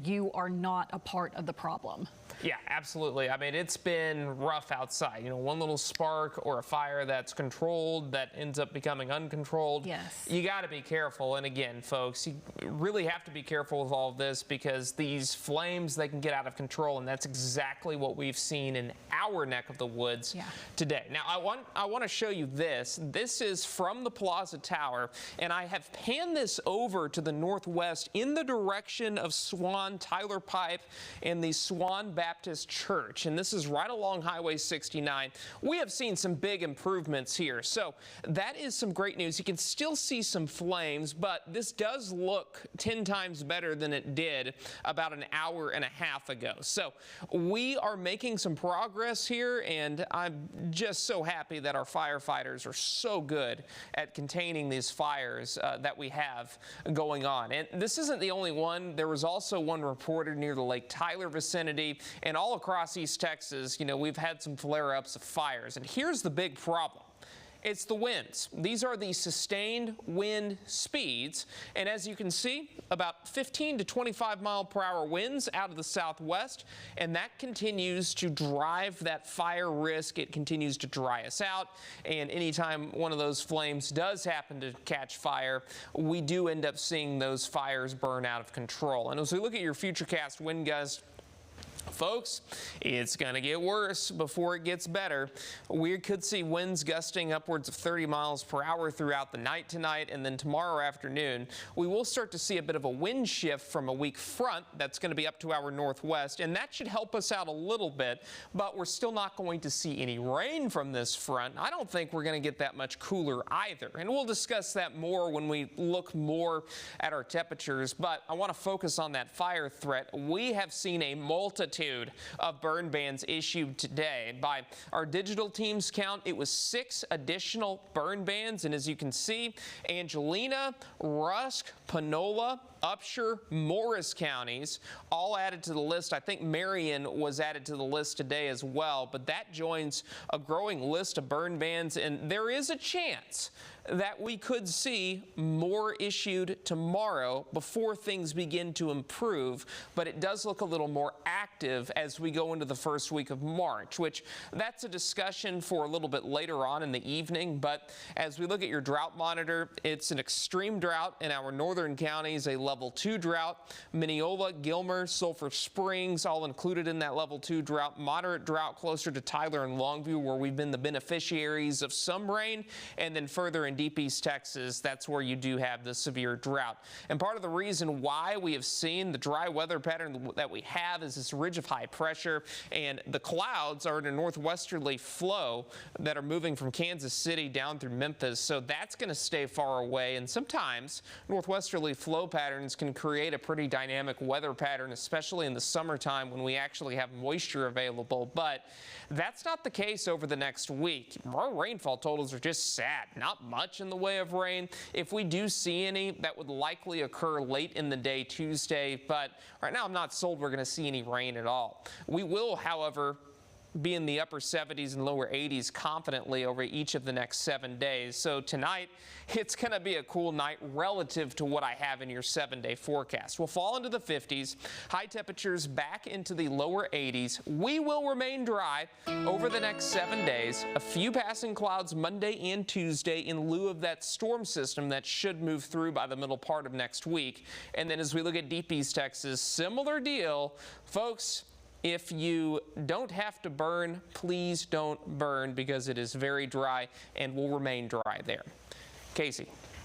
you are not a part of the problem. Yeah, absolutely. I mean, it's been rough outside. You know, one little spark or a fire that's controlled that ends up becoming uncontrolled. Yes. You got to be careful. And again, folks, you really have to be careful with all of this because these flames, they can get out of control. And that's exactly what we've seen in our neck of the woods today. Now, I want to show you this. This is from the Plaza Tower, and I have panned this over to the northwest in the direction of Swan, Tyler Pipe, and the Swan Baptist Church, and this is right along Highway 69. We have seen some big improvements here, so that is some great news. You can still see some flames, but this does look 10 times better than it did about an hour and a half ago. So we are making some progress here, and I'm just so happy that our firefighters are so good at containing these fires that we have going on. And this isn't the only one. There was also one reported near the Lake Tyler vicinity. And all across East Texas, you know, we've had some flare-ups of fires. And here's the big problem. It's the winds. These are the sustained wind speeds. And as you can see, about 15 to 25 mile per hour winds out of the southwest. And that continues to drive that fire risk. It continues to dry us out. And anytime one of those flames does happen to catch fire, we do end up seeing those fires burn out of control. And as we look at your futurecast wind gusts, folks, it's going to get worse before it gets better. We could see winds gusting upwards of 30 miles per hour throughout the night tonight, and then tomorrow afternoon, we will start to see a bit of a wind shift from a weak front that's going to be up to our northwest, and that should help us out a little bit, but we're still not going to see any rain from this front. I don't think we're going to get that much cooler either, and we'll discuss that more when we look more at our temperatures, but I want to focus on that fire threat. We have seen a multitude of burn bans issued today. By our digital team's count, it was 6 additional burn bans, and as you can see, Angelina, Rusk, Panola, Upshur, Morris counties all added to the list. I think Marion was added to the list today as well, but that joins a growing list of burn bans, and there is a chance that we could see more issued tomorrow before things begin to improve, but it does look a little more active as we go into the first week of March, which that's a discussion for a little bit later on in the evening. But as we look at your drought monitor, it's an extreme drought in our northern counties, a level 2 drought. Mineola, Gilmer, Sulphur Springs, all included in that level 2 drought. Moderate drought closer to Tyler and Longview, where we've been the beneficiaries of some rain, and then further in deep East Texas, that's where you do have the severe drought. And part of the reason why we have seen the dry weather pattern that we have is this ridge of high pressure, and the clouds are in a northwesterly flow that are moving from Kansas City down through Memphis, so that's going to stay far away. And sometimes northwesterly flow patterns can create a pretty dynamic weather pattern, especially in the summertime when we actually have moisture available. But that's not the case over the next week. Our rainfall totals are just sad. Not much in the way of rain. If we do see any, that would likely occur late in the day Tuesday, but right now I'm not sold we're going to see any rain at all. We will, however, be in the upper 70s and lower 80s confidently over each of the next 7 days. So tonight, it's going to be a cool night relative to what I have in your 7-day forecast. We'll fall into the 50s, high temperatures back into the lower 80s. We will remain dry over the next 7 days. A few passing clouds Monday and Tuesday in lieu of that storm system that should move through by the middle part of next week. And then as we look at deep East Texas, similar deal, folks. If you don't have to burn, please don't burn because it is very dry and will remain dry there. Casey.